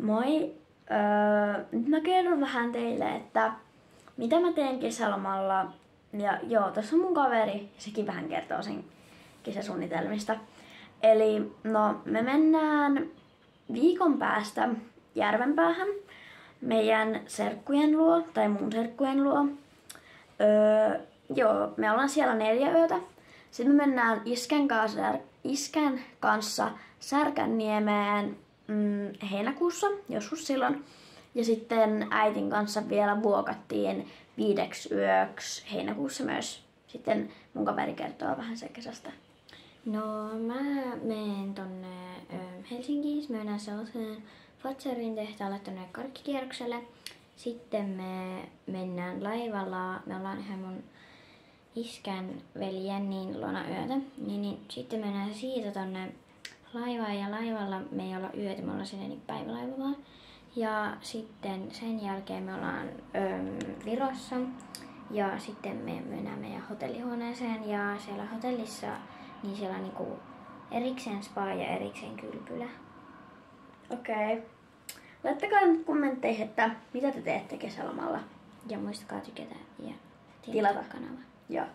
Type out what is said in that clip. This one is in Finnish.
Moi! Nyt mä kerron vähän teille, että mitä mä teen kesälomalla. Ja joo, tässä on mun kaveri ja sekin vähän kertoo sen kesäsuunnitelmista. Eli no, me mennään viikon päästä Järvenpäähän meidän serkkujen luo, tai mun serkkujen luo. Joo, me ollaan siellä 4 yötä. Sitten me mennään iskän kanssa Särkänniemeen heinäkuussa, joskus silloin. Ja sitten äitin kanssa vielä vuokattiin 5 yöksi heinäkuussa myös. Sitten mun kaveri kertoo vähän sen kesästä. No mä menen tonne Helsinkiin, mä mennään sellaiseen Fatserin tehtaalle tonne karkkikierrokselle. Sitten me mennään laivalla, me ollaan ihan mun iskän veli Jennin luona yötä. Niin sitten mennään siitä tonne laivaan ja laivalla me ei olla yötä, me ollaan siinä niin päivälaiva vaan. Ja sitten sen jälkeen me ollaan Virossa ja sitten me mennään meidän hotellihuoneeseen ja siellä hotellissa niin siellä on niinku erikseen spa ja erikseen kylpylä. Okei. Laittakaa nyt kommentteihin, että mitä te teette kesälomalla. Ja muistakaa tykätä ja Tilata kanava. Joo.